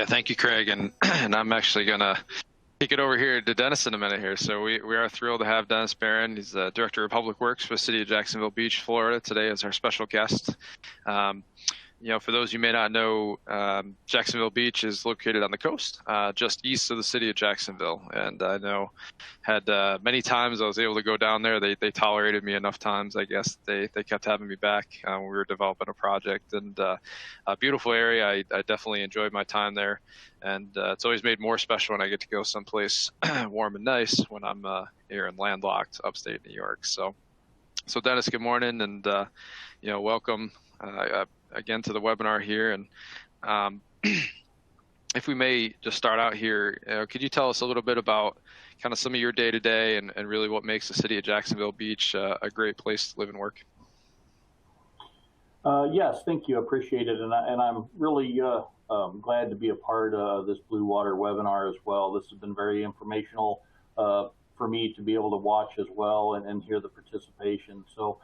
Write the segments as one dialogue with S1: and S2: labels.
S1: thank you, Craig. And, and I'm actually going to kick it over here to Dennis in a minute here. So we are thrilled to have Dennis Barron. He's the Director of Public Works for the City of Jacksonville Beach, Florida, today as our special guest. For those you may not know, Jacksonville Beach is located on the coast, just east of the city of Jacksonville. And I know had many times I was able to go down there. They tolerated me enough times, I guess. They kept having me back when we were developing a project. And a beautiful area. I definitely enjoyed my time there. And it's always made more special when I get to go someplace warm and nice when I'm here in landlocked upstate New York. So Dennis, good morning, and welcome again to the webinar here. And if we may just start out here, could you tell us a little bit about kind of some of your day-to-day and really what makes the city of Jacksonville Beach a great place to live and work?
S2: Yes, thank you. I appreciate it. And I'm really glad to be a part of this Blue Water webinar as well. This has been very informational for me to be able to watch as well and hear the participation. So,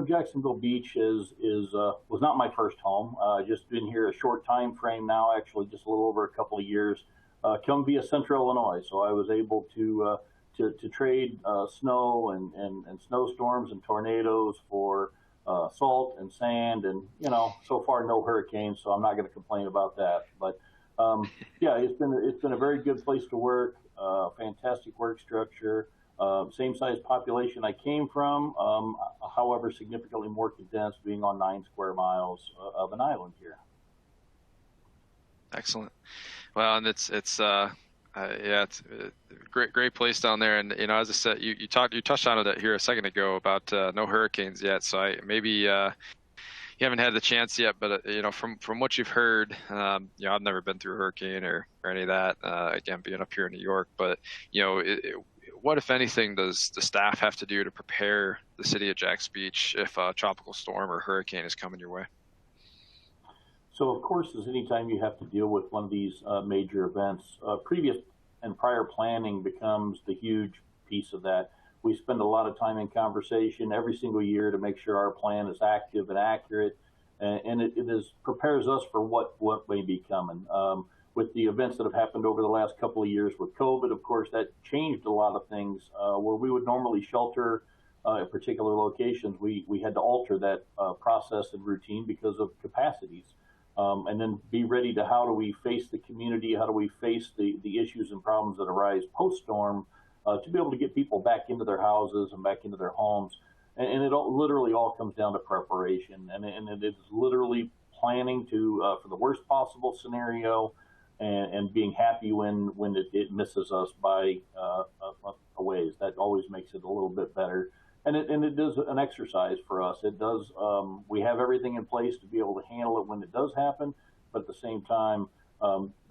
S2: Jacksonville Beach was not my first home. Just been here a short time frame now, actually just a little over a couple of years. Come via Central Illinois, so I was able to trade snow and snowstorms and tornadoes for salt and sand, and so far no hurricanes, so I'm not going to complain about that. But yeah, it's been a very good place to work. Fantastic work structure. Same size population I came from, however significantly more condensed, being on 9 square miles of an island here.
S1: Excellent. Well, and it's a great place down there. And as I said, you touched on it here a second ago about no hurricanes yet. So maybe you haven't had the chance yet, but from what you've heard, I've never been through a hurricane or any of that. Again, being up here in New York, but what, if anything, does the staff have to do to prepare the city of Jax Beach if a tropical storm or hurricane is coming your way?
S2: So, of course, as any time you have to deal with one of these major events, previous and prior planning becomes the huge piece of that. We spend a lot of time in conversation every single year to make sure our plan is active and accurate, and it prepares us for what may be coming. With the events that have happened over the last couple of years with COVID, of course, that changed a lot of things. Where we would normally shelter at particular locations, we had to alter that process and routine because of capacities. And then be ready to how do we face the community, how do we face the issues and problems that arise post-storm to be able to get people back into their houses and back into their homes. And it literally all comes down to preparation. And it is literally planning for the worst possible scenario, and being happy when it misses us by a ways. That always makes it a little bit better. And it is an exercise for us. It does. We have everything in place to be able to handle it when it does happen, but at the same time,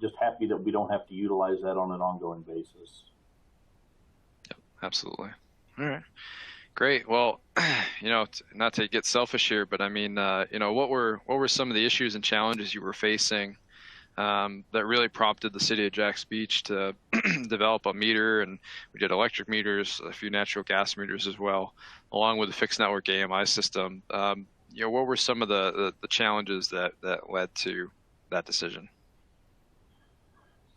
S2: just happy that we don't have to utilize that on an ongoing basis.
S1: Yep, absolutely. All right, great. Well, not to get selfish here, but I mean, what were some of the issues and challenges you were facing that really prompted the city of Jax Beach to develop a meter? And we did electric meters, a few natural gas meters as well, along with a fixed network AMI system. What were some of the challenges that led to that decision?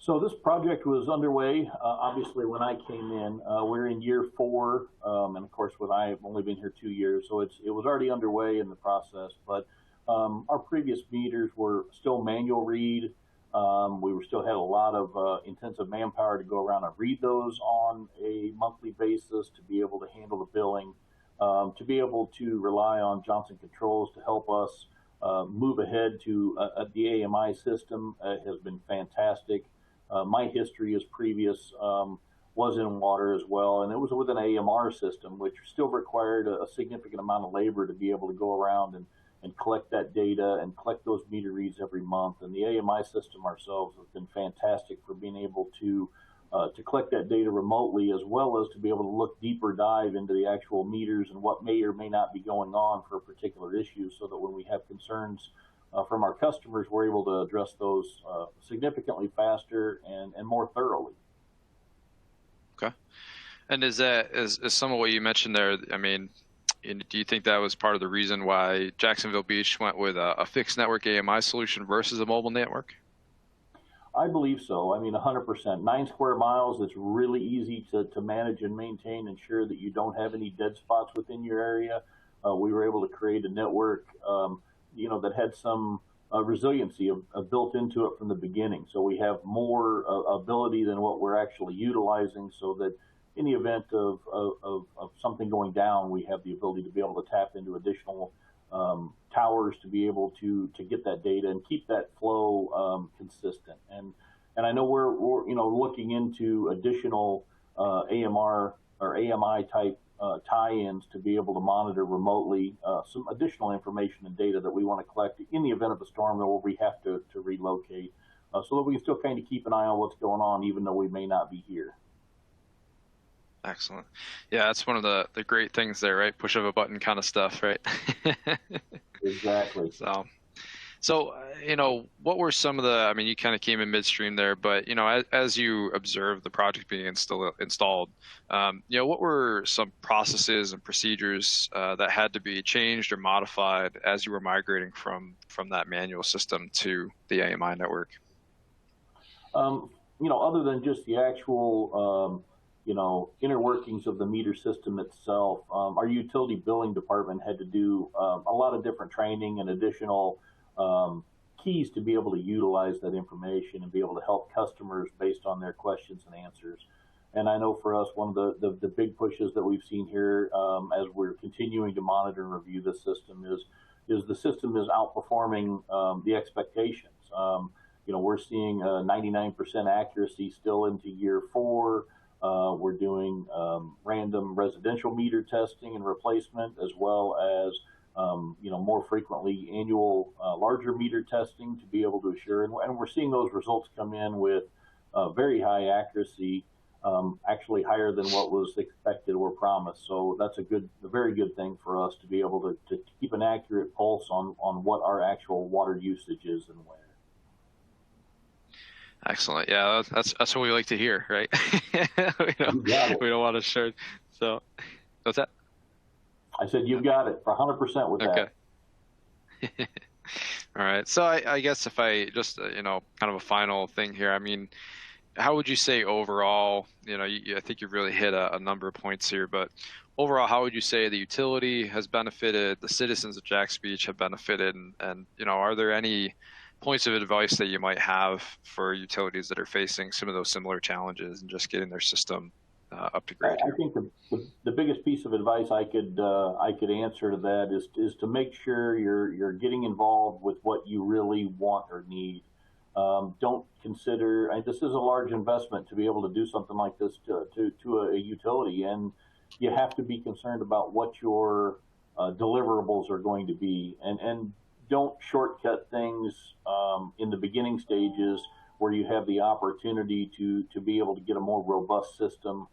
S2: So this project was underway, obviously, when I came in. We're in year 4, and of course, I've only been here 2 years, so it was already underway in the process. But our previous meters were still manual read. We still had a lot of intensive manpower to go around and read those on a monthly basis, to be able to handle the billing, to be able to rely on Johnson Controls to help us move ahead to the AMI system has been fantastic. My history as previous was in water as well, and it was with an AMR system, which still required a significant amount of labor to be able to go around and collect that data and collect those meter reads every month. And the AMI system ourselves has been fantastic for being able to collect that data remotely, as well as to be able to look deeper dive into the actual meters and what may or may not be going on for a particular issue, so that when we have concerns from our customers, we're able to address those significantly faster and more thoroughly.
S1: Okay. And is some of what you mentioned there, I mean, do you think that was part of the reason why Jacksonville Beach went with a fixed network AMI solution versus a mobile network?
S2: I believe so. I mean, 100%. 9 square miles, it's really easy to manage and maintain, ensure that you don't have any dead spots within your area. We were able to create a network, that had some resiliency built into it from the beginning. So we have more ability than what we're actually utilizing, so that in the event of something going down, we have the ability to be able to tap into additional towers to be able to get that data and keep that flow consistent. And I know we're looking into additional AMR or AMI type tie-ins to be able to monitor remotely some additional information and data that we want to collect in the event of a storm where we have to relocate, so that we can still kind of keep an eye on what's going on even though we may not be here.
S1: Excellent. Yeah, that's one of the great things there, right? Push of a button kind of stuff, right?
S2: Exactly.
S1: So, what were some of I mean, you kind of came in midstream there, but, as you observed the project being installed, what were some processes and procedures that had to be changed or modified as you were migrating from that manual system to the AMI network?
S2: Other than just the actual, inner workings of the meter system itself, our utility billing department had to do a lot of different training and additional keys to be able to utilize that information and be able to help customers based on their questions and answers. And I know for us, one of the big pushes that we've seen here as we're continuing to monitor and review the system is the system is outperforming the expectations. We're seeing 99% accuracy still into year 4. We're doing random residential meter testing and replacement, as well as more frequently annual larger meter testing to be able to assure, and we're seeing those results come in with very high accuracy, actually higher than what was expected or promised. So that's a very good thing for us to be able to keep an accurate pulse on what our actual water usage is and where.
S1: Excellent. Yeah, that's what we like to hear, right? we don't want to share. So, what's that?
S2: I said you got it for 100% with that.
S1: Okay. All right. So I guess if I just kind of a final thing here. I mean, how would you say overall? I think you've really hit a number of points here, but overall, how would you say the utility has benefited, the citizens of Jax Beach have benefited, and are there any points of advice that you might have for utilities that are facing some of those similar challenges and just getting their system up to grade?
S2: I think the biggest piece of advice I could answer to that is to make sure you're getting involved with what you really want or need. Don't consider, this is a large investment to be able to do something like this to a utility, and you have to be concerned about what your deliverables are going to be, and don't shortcut things in the beginning stages where you have the opportunity to be able to get a more robust system,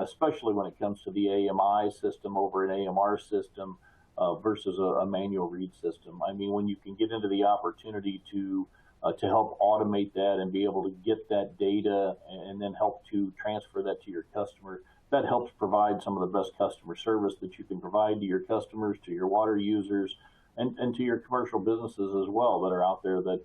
S2: especially when it comes to the AMI system over an AMR system versus a manual read system. I mean, when you can get into the opportunity to help automate that and be able to get that data and then help to transfer that to your customer, that helps provide some of the best customer service that you can provide to your customers, to your water users, and to your commercial businesses as well that are out there. That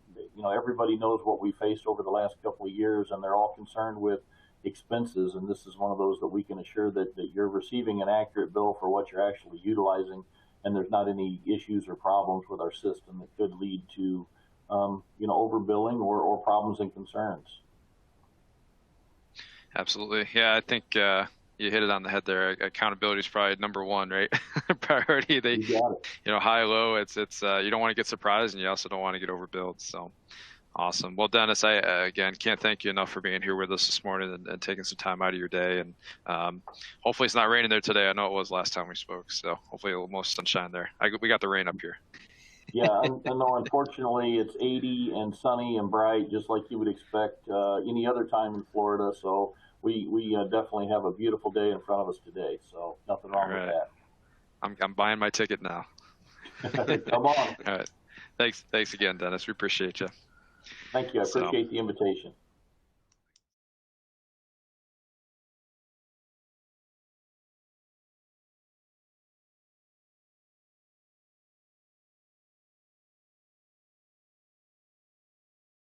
S2: everybody knows what we faced over the last couple of years, and they're all concerned with expenses, and this is one of those that we can assure that you're receiving an accurate bill for what you're actually utilizing, and there's not any issues or problems with our system that could lead to overbilling or problems and concerns.
S1: Absolutely. Yeah, I think you hit it on the head there. Accountability is probably number one, right? Priority. High, low. It's you don't want to get surprised, and you also don't want to get overbilled. So awesome. Well, Dennis, I again can't thank you enough for being here with us this morning and taking some time out of your day. And hopefully it's not raining there today. I know it was last time we spoke, so hopefully a little more sunshine there. We got the rain up here.
S2: Yeah, I know. Unfortunately, it's 80 and sunny and bright, just like you would expect any other time in Florida. So we definitely have a beautiful day in front of us today. So nothing wrong with that.
S1: I'm buying my ticket now.
S2: Come on.
S1: All right. Thanks again, Dennis. We appreciate you.
S2: Thank you. I appreciate the invitation.